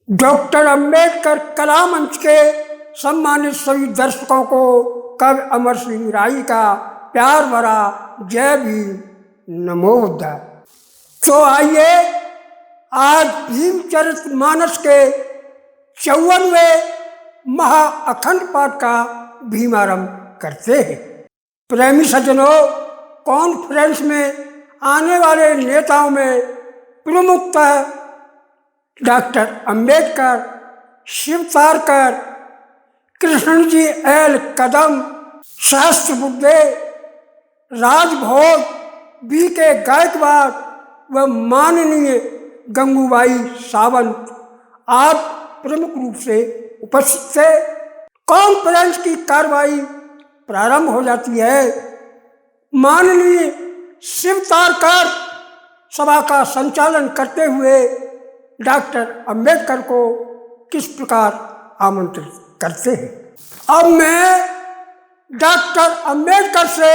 Doctor Ambedkar कला मंच के सम्मानित सभी दर्शकों को कवि अमर सिंह राय का प्यार भरा जय भीम नमो बुद्धाय। तो आइए आज भीमचरितमानस के 54वें महा अखंड पाठ का भीमारंभ करते हैं। प्रेमी सज्जनों, कॉन्फ्रेंस में आने वाले नेताओं में प्रमुखतः doctor Ambedkar, Shivtarkar, Krishna G L Kadam, Sahasrabuddhe, Rajbhoj, B के गायकवाड़ व माननीय गंगूबाई सावंत आप प्रमुख रूप से उपस्थित थे। कॉन्फ्रेंस की कार्रवाई प्रारंभ हो जाती है। माननीय शिव तारकर सभा का संचालन करते हुए डॉक्टर अंबेडकर को किस प्रकार आमंत्रित करते हैं। अब मैं डॉक्टर अंबेडकर से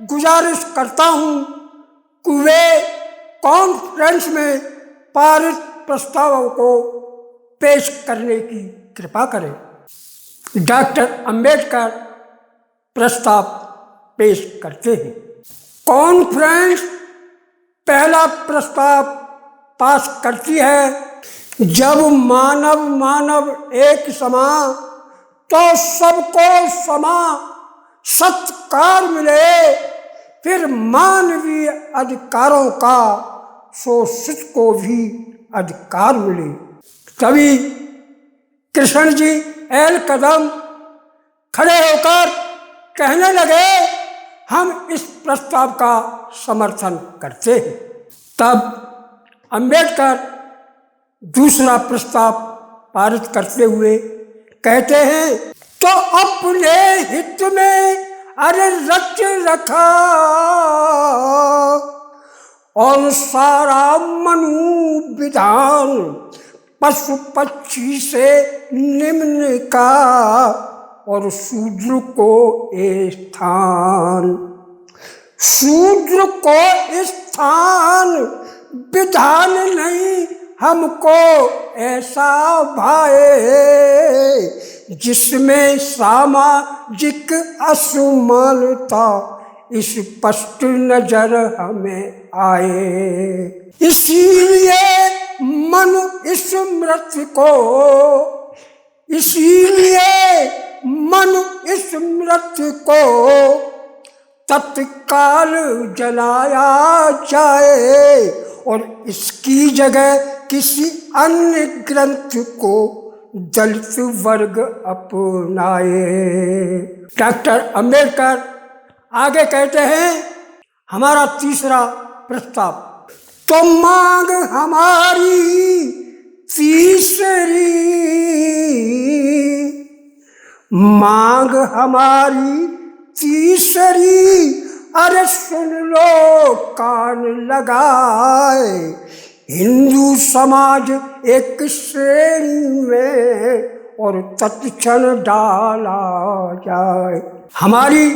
गुजारिश करता हूं कि वे कॉन्फ्रेंस में पारित प्रस्तावों को पेश करने की कृपा करें। डॉक्टर अंबेडकर प्रस्ताव पेश करते हैं। कॉन्फ्रेंस पहला प्रस्ताव पास करती है। जब मानव एक समा तो सबको समा सत्कार मिले, फिर मानवीय अधिकारों का शोषित को भी अधिकार मिले। तभी कृष्ण जी एल कदम खड़े होकर कहने लगे, हम इस प्रस्ताव का समर्थन करते हैं। तब अंबेडकर दूसरा प्रस्ताव पारित करते हुए कहते हैं, तो अपने हित में अरे रच रखा और सारा मनु विधान पशु पक्षी से निम्न का और शूद्र को स्थान, शूद्र को स्थान विधान नहीं हमको ऐसा भाए जिसमें सामाजिक असमानता स्पष्ट नजर हमें आए। इसीलिए मनु स्मृति को, इसीलिए मनु स्मृति को तत्काल जलाया जाए और इसकी जगह किसी अन्य ग्रंथ को दलित वर्ग अपनाए। डॉक्टर अंबेडकर आगे कहते हैं, हमारा तीसरा प्रस्ताव, तो मांग हमारी तीसरी, मांग हमारी तीसरी, अरे सुन लो कान लगाए, हिंदू समाज एक श्रेणी में और तत्क्षण डाला जाए। हमारी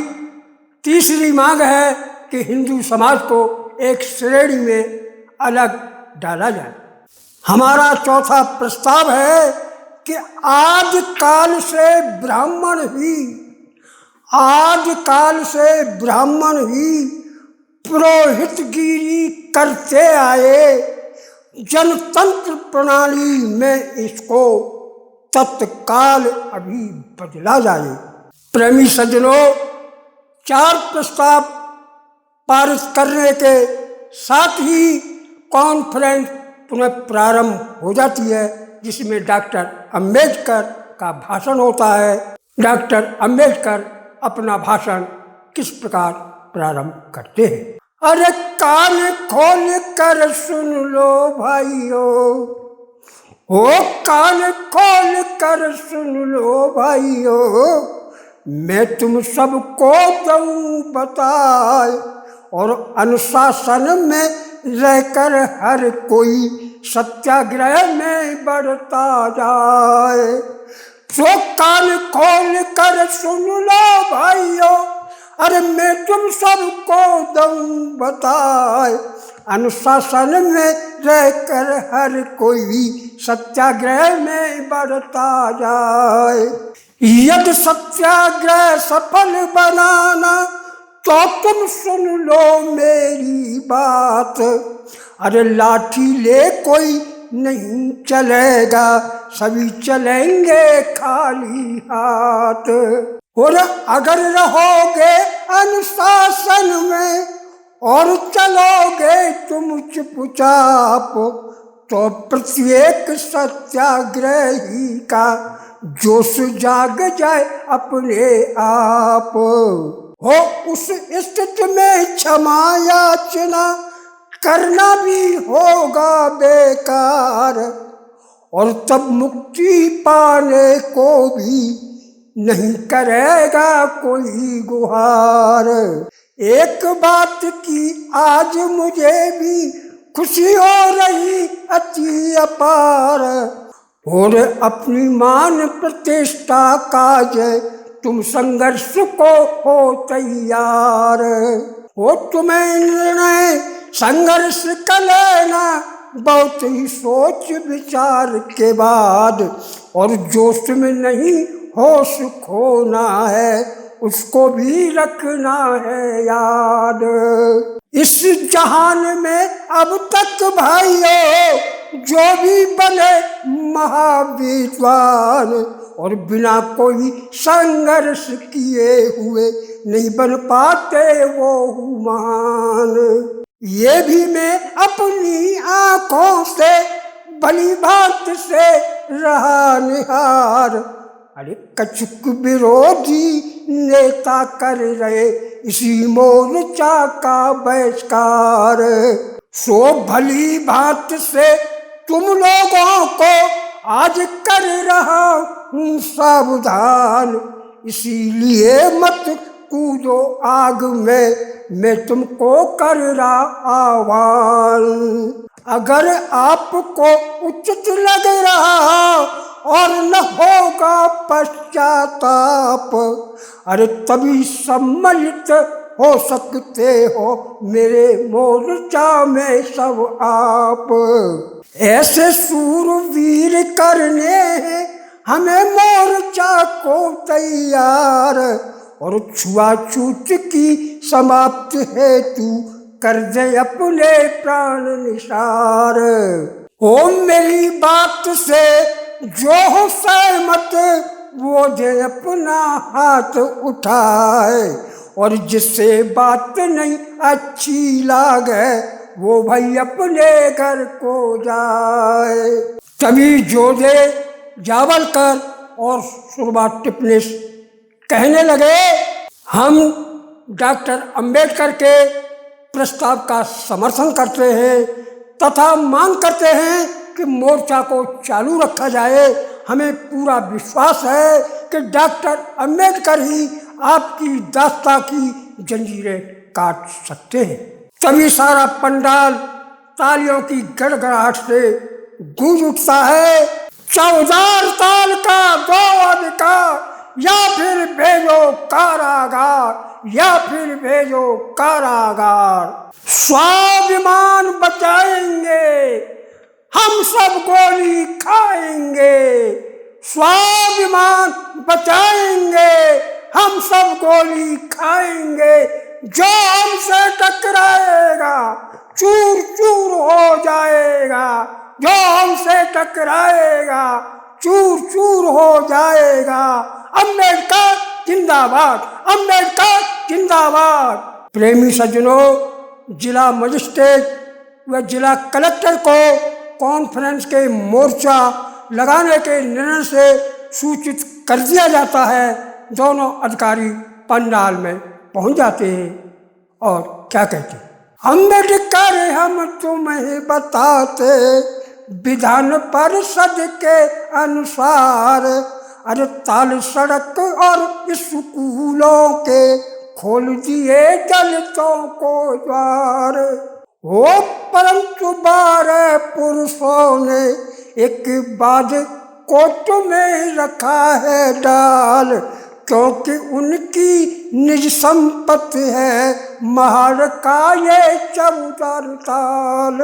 तीसरी मांग है कि हिंदू समाज को एक श्रेणी में अलग डाला जाए। हमारा चौथा प्रस्ताव है कि आदि काल से ब्राह्मण ही, आदि काल से ब्राह्मण ही पुरोहितगिरी करते आए, जनतंत्र प्रणाली में इसको तत्काल अभी बदला जाए। प्रेमी सज्जनों, 4 प्रस्ताव पारित करने के साथ ही कॉन्फ्रेंस पुनः प्रारंभ हो जाती है, जिसमें डॉक्टर अंबेडकर का भाषण होता है। डॉक्टर अंबेडकर अपना भाषण किस प्रकार प्रारंभ करते हैं। अरे कान खोल कर सुन लो भाइयों, ओ कान खोल कर सुन लो भाइयों, मैं तुम सबको दूं बताए और अनुशासन में रहकर हर कोई सत्याग्रह में बढ़ता जाए। तो कान खोल कर सुन लो भाइयों, अरे मैं तुम सबको दूं बताए, अनुशासन में रहकर हर कोई सत्याग्रह में बढ़ता जाए। यदि सत्याग्रह सफल बनाना तो तुम सुन लो मेरी बात, अरे लाठी ले कोई नहीं चलेगा, सभी चलेंगे खाली हाथ। और अगर रहोगे अनुशासन में और चलोगे तुम चुपचाप, तो प्रत्येक सत्याग्रही का जोश जाग जाए अपने आप। हो उस स्थिति में क्षमा याचना करना भी होगा बेकार, और तब मुक्ति पाने को भी नहीं करेगा कोई गुहार। एक बात की आज मुझे भी खुशी हो रही अति अपार, और अपनी मान प्रतिष्ठा काज तुम संघर्ष को हो तैयार। हो तुम्हें निर्णय संघर्ष कर लेना बहुत ही सोच विचार के बाद, और जोश में नहीं होश खोना है, उसको भी रखना है याद। इस जहान में अब तक भाइयों जो भी बने महाविद्वान, और बिना कोई संघर्ष किए हुए नहीं बन पाते वो महान। ये भी मैं अपनी आंखों से भली भांत से रहा निहार, अरे कछुक विरोधी नेता कर रहे इसी मोर्चा का बहिष्कार। सो भली भांत से तुम लोगों को आज कर रहा हूँ सावधान, इसीलिए मत कूदो आग में, मैं तुमको कर रहा आह्वान। अगर आपको उचित लग रहा और न होगा पश्चाताप, अरे तभी सम्मिलित हो सकते हो मेरे मोर्चा में सब आप। ऐसे सूरवीर करने हैं हमें मोर्चा को तैयार, और छुआछूत की समाप्त हेतु कर दे अपने प्राण निसार। ओ मेरी बात से जो हो सहमत वो दे अपना हाथ उठाए, और जिससे बात नहीं अच्छी लागे वो भाई अपने घर को जाए। तभी जोधे जावलकर और सुरमा टिपनिस कहने लगे, हम डॉक्टर अंबेडकर के प्रस्ताव का समर्थन करते हैं तथा मांग करते हैं कि मोर्चा को चालू रखा जाए। हमें पूरा विश्वास है कि डॉक्टर अंबेडकर ही आपकी दास्ता की जंजीरें काट सकते हैं। तभी सारा पंडाल तालियों की गड़गड़ाहट से गूंज उठता है। 14 साल का दो अधिकार, या फिर भेजो कारागार, या फिर भेजो कारागार। स्वाभिमान बचाएंगे, हम सब गोली खाएंगे। स्वाभिमान बचाएंगे, हम सब गोली खाएंगे। जो हमसे टकराएगा चूर चूर हो जाएगा, जो हमसे टकराएगा चूर चूर हो जाएगा। अंबेडकर जिंदाबाद, अंबेडकर जिंदाबाद। प्रेमी सज्जनों, जिला मजिस्ट्रेट व जिला कलेक्टर को कॉन्फ्रेंस के मोर्चा लगाने के निर्णय से सूचित कर दिया जाता है। दोनों अधिकारी पंडाल में पहुंच जाते हैं और क्या कहते हैं, अम्बेडकर हम तुम्हें बताते विधान परिषद के अनुसार, अरे ताल सड़क और स्कूलों के खोल दिए दलितों को द्वार। हो परंतु 12 पुरुषों ने एक बाद कोट में रखा है डाल, क्योंकि उनकी निज संपत्ति है महल का ये 14 साल।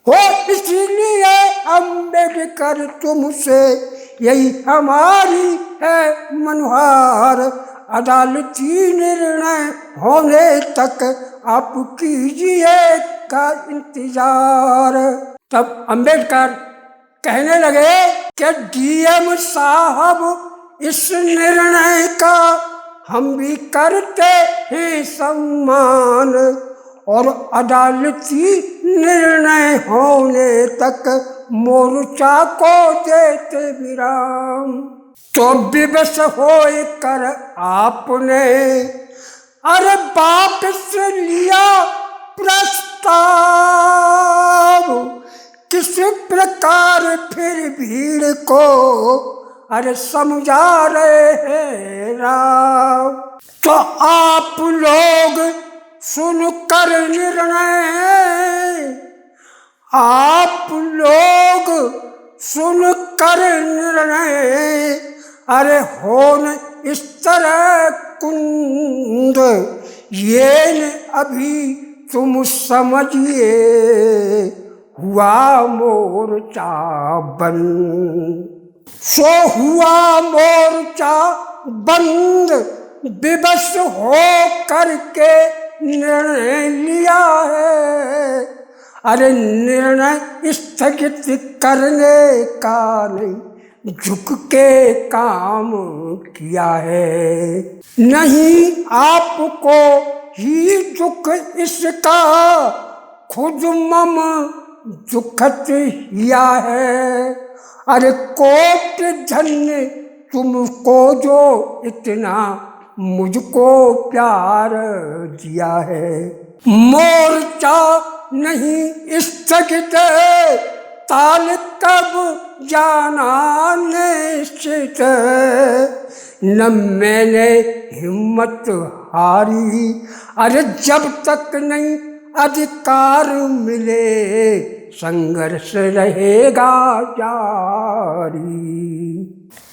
हो इसलिए अम्बेडकर तुमसे यही हमारी है मनुहार, अदालती निर्णय होने तक आप कीजिए का इंतजार। तब अम्बेडकर कहने लगे कि डीएम साहब इस निर्णय का हम भी करते हैं सम्मान, और अदालती निर्णय होने तक मोर्चा को देते विराम। तो विवश होए कर आपने अरे वापस लिया प्रस्ताव, किस प्रकार फिर भीड़ को अरे समझा रहे हैं राव। तो आप लोग सुनकर निर्णय, आप लोग सुनकर निर्णय, अरे होन इस तरह कुंद, ये न अभी तुम समझिए हुआ मोर्चा बंद। सो हुआ मोर्चा बंद, विवश हो करके निर्णय लिया है, अरे निर्णय स्थगित करने का नहीं झुक के काम किया है। नहीं आपको ही दुख इसका खुद मम दुखत हिया है, अरे कोट धन्य तुमको जो इतना मुझको प्यार दिया है। मोर्चा नहीं स्थगित ताल कब जाना निश्चित, न मैंने हिम्मत हारी, अरे जब तक नहीं अधिकार मिले संघर्ष रहेगा जारी।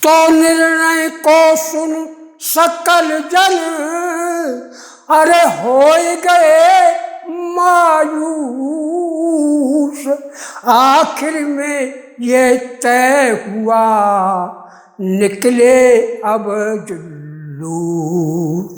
तो निर्णय को सुन सकल जन अरे होए गए मायूस, आखिर में ये तय हुआ निकले अब जुलूस।